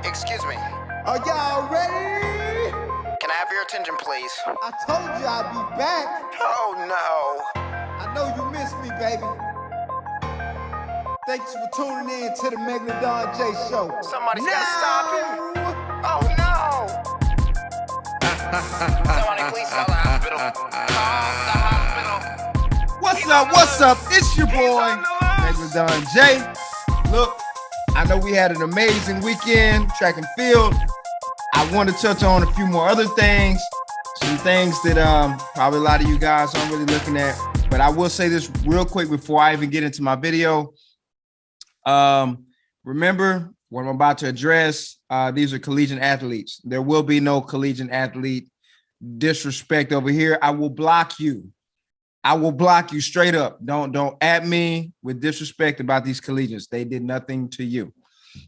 Excuse me. Are y'all ready? Can I have your attention, please? I told you I'd be back. Oh, no. I know you missed me, baby. Thanks for tuning in to the Ncaa Show. Somebody's gotta stop him. Oh, no. Somebody please call the hospital. Call the hospital. What's up? It's your boy, Ncaa. Look, I know we had an amazing weekend, track and field. I want to touch on a few more other things, some things that probably a lot of you guys aren't really looking at. But I will say this real quick before I even get into my video. Remember what I'm about to address. These are collegiate athletes. There will be no collegiate athlete disrespect over here. I will block you. I will block you straight up. Don't at me with disrespect about these collegians. They did nothing to you.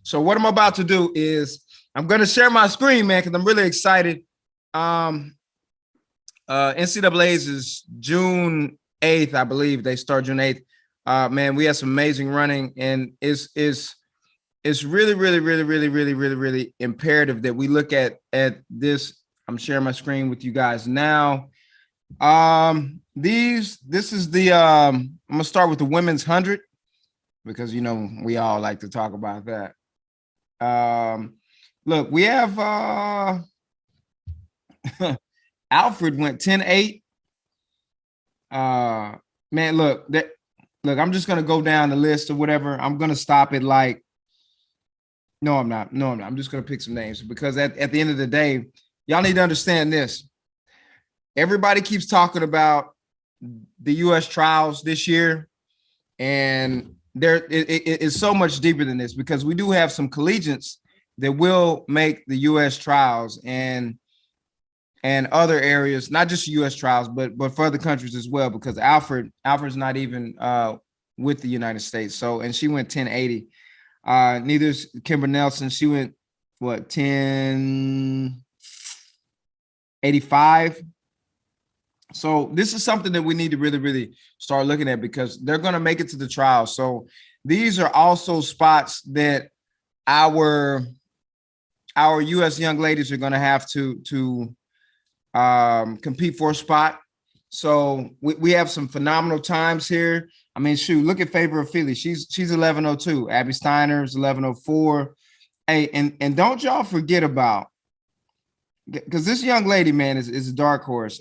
So what I'm about to do is I'm going to share my screen, man, because I'm really excited. NCAA's is June 8th, I believe. They start June 8th. Man, we had some amazing running, and it's really imperative that we look at this. I'm sharing my screen with you guys now. This is the I'm gonna start with the women's 100 because you know we all like to talk about that. Look, we have Alfred went 10-8. Man, look, I'm just gonna go down the list or whatever. I'm gonna stop it like no, I'm not. I'm just gonna pick some names because at the end of the day, y'all need to understand this. Everybody keeps talking about the U.S. trials this year, and it's so much deeper than this because we do have some collegiates that will make the U.S. trials and other areas, not just U.S. trials, but for other countries as well. Because Alfred's not even with the United States, and she went 10-80. Neither is Kimber Nelson. She went 10-85. So this is something that we need to really start looking at because they're going to make it to the trial. So these are also spots that our U.S. young ladies are going to have to compete for a spot. So we have some phenomenal times here. I mean, shoot, look at Favor Feely. She's 11:02. Abby Steiner's 11:04. Hey, and don't y'all forget about, because this young lady, man, is a dark horse.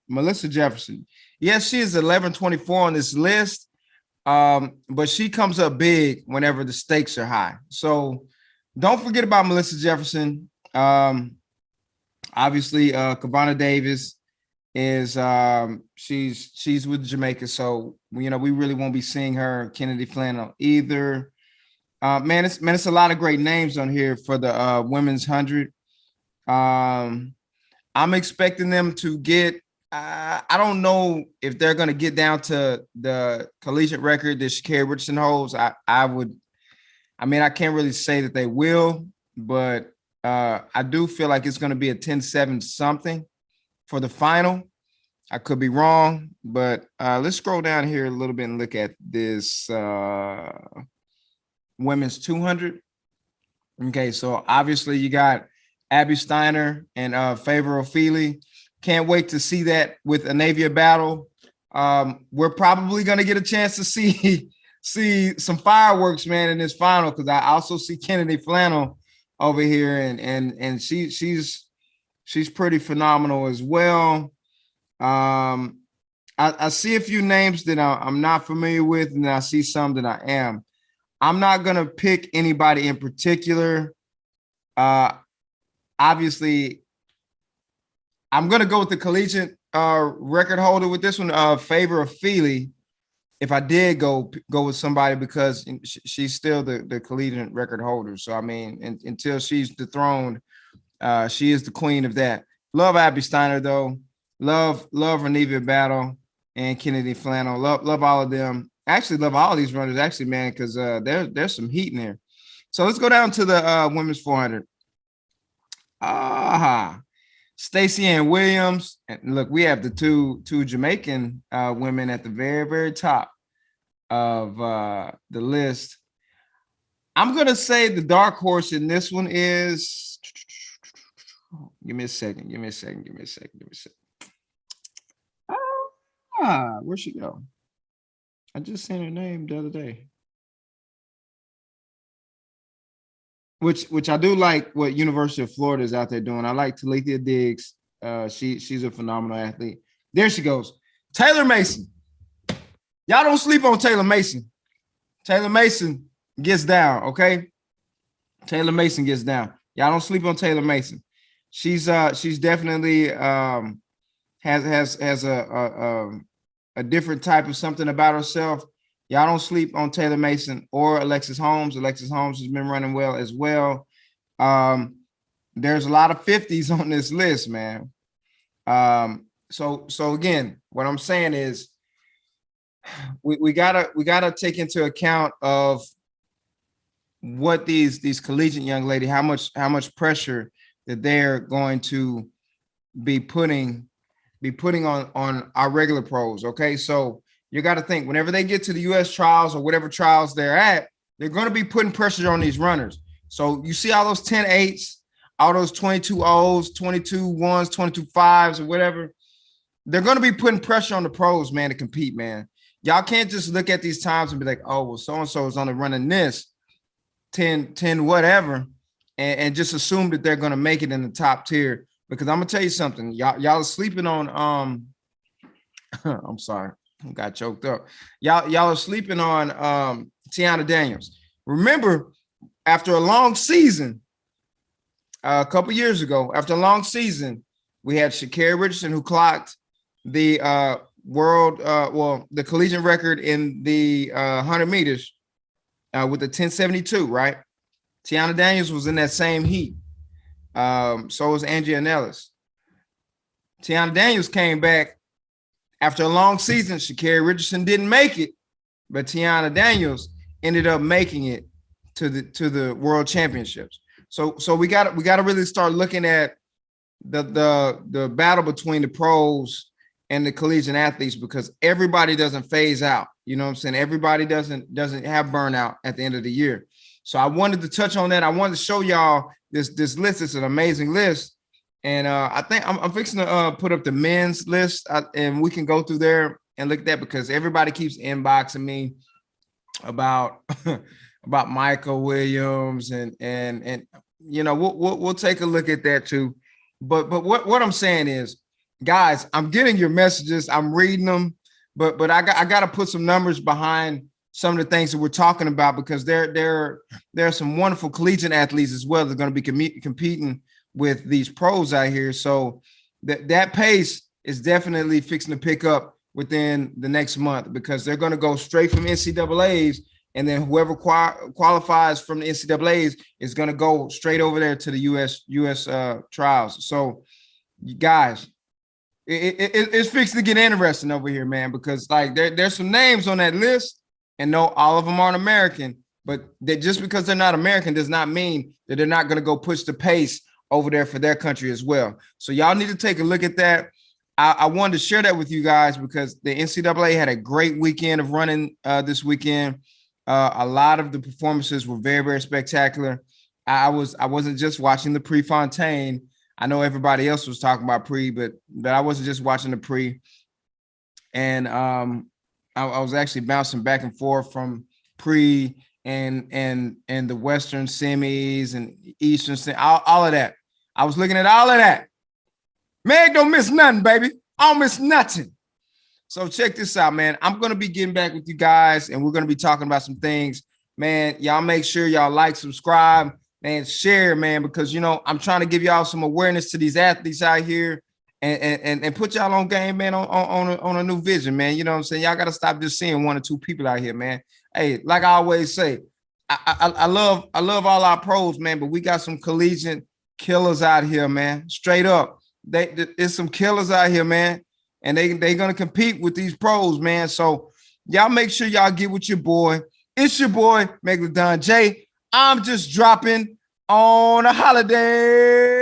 Melissa Jefferson. Yes, she is 11:24 on this list, but she comes up big whenever the stakes are high. So don't forget about Melissa Jefferson. Obviously, Kavana Davis is she's with Jamaica, so we really won't be seeing her. Kennedy Flannel either. Man, it's a lot of great names on here for the women's 100. I'm expecting them to get, I don't know if they're going to get down to the collegiate record that SHA'CARRI Richardson holds. I can't really say that they will, but I do feel like it's going to be a 10-7 something for the final. I could be wrong, but let's scroll down here a little bit and look at this women's 200. Okay, so obviously you got Abby Steiner and Favor Feely. Can't wait to see that with Anavia Battle. We're probably going to get a chance to see some fireworks, man, in this final because I also see Kennedy Flannel over here, and she's pretty phenomenal as well. I see a few names that I'm not familiar with, and I see some that I am. I'm not going to pick anybody in particular. Obviously, I'm going to go with the collegiate record holder with this one, Favor Feely. If I did go with somebody because she's still the collegiate record holder. So, I mean, until she's dethroned, she is the queen of that. Love Abby Steiner, though. Love Anavia Battle and Kennedy Flannel. Love all of them. Actually, love all these runners, actually, man, because there's some heat in there. So let's go down to the women's 400. Stacey Ann Williams. And look, we have the two Jamaican women at the very top of the list. I'm going to say the dark horse in this one is, give me a second. Where'd she go? I just seen her name the other day. Which I do like what University of Florida is out there doing. I like Talithia Diggs. She's a phenomenal athlete. There she goes. Taylor Mason. Y'all don't sleep on Taylor Mason. Taylor Mason gets down, okay? Taylor Mason gets down. Y'all don't sleep on Taylor Mason. She's definitely has a different type of something about herself. Y'all don't sleep on Taylor Mason or Alexis Holmes. Alexis Holmes has been running well as well. There's a lot of 50s on this list, man. So again, what I'm saying is we gotta take into account of what these collegiate young lady, how much pressure that they're going to be putting on our regular pros. Okay, so you got to think whenever they get to the U.S. trials or whatever trials they're at, they're going to be putting pressure on these runners. So you see all those 10.8s, all those 22 O's, 22 1s, 22 5s, or whatever. They're going to be putting pressure on the pros, man, to compete, man. Y'all can't just look at these times and be like, oh, well, so-and-so is only running this 10 whatever, and just assume that they're going to make it in the top tier. Because I'm going to tell you something. Y'all are sleeping on, I'm sorry. Got choked up. Y'all are sleeping on Tiana Daniels. Remember, after a long season, a couple years ago, after a long season, we had SHA'CARRI Richardson, who clocked the the collegiate record in the 100 meters with the 10.72, right? Tiana Daniels was in that same heat. So was Angie Ellis. Tiana Daniels came back after a long season. SHA'CARRI Richardson didn't make it, but Tiana Daniels ended up making it to the World Championships. So we got to really start looking at the battle between the pros and the collegiate athletes, because everybody doesn't phase out. You know what I'm saying? Everybody doesn't have burnout at the end of the year. So I wanted to touch on that. I wanted to show y'all this list. It's an amazing list. And I think I'm fixing to put up the men's list, and we can go through there and look at that, because everybody keeps inboxing me about about Michael Williams, and you know, we'll take a look at that too. But what I'm saying is, guys, I'm getting your messages, I'm reading them, but I got to put some numbers behind some of the things that we're talking about, because there are some wonderful collegiate athletes as well that are going to be competing with these pros out here. So that pace is definitely fixing to pick up within the next month, because they're going to go straight from NCAAs, and then whoever qualifies from the NCAAs is going to go straight over there to the US trials. So you guys, it's fixing to get interesting over here, man, because like there's some names on that list, and no, all of them aren't American, but just because they're not American does not mean that they're not going to go push the pace over there for their country as well. So y'all need to take a look at that. I wanted to share that with you guys because the NCAA had a great weekend of running this weekend. A lot of the performances were very, very spectacular. I wasn't just watching the Prefontaine. I know everybody else was talking about pre, but I wasn't just watching the pre. And I was actually bouncing back and forth from pre and the Western semis and Eastern semis, all of that. I was looking at all of that. Meg don't miss nothing, baby. I don't miss nothing. So check this out, man. I'm going to be getting back with you guys, and we're going to be talking about some things. Man, y'all make sure y'all like, subscribe, and share, man, because, you know, I'm trying to give y'all some awareness to these athletes out here and put y'all on game, man, on a new vision, man. You know what I'm saying? Y'all got to stop just seeing one or two people out here, man. Hey, like I always say, I love all our pros, man, but we got some collegiate killers out here, man. Straight up. There's some killers out here, man. And they're going to compete with these pros, man. So y'all make sure y'all get with your boy. It's your boy, Megalodon J. I'm just dropping on a holiday.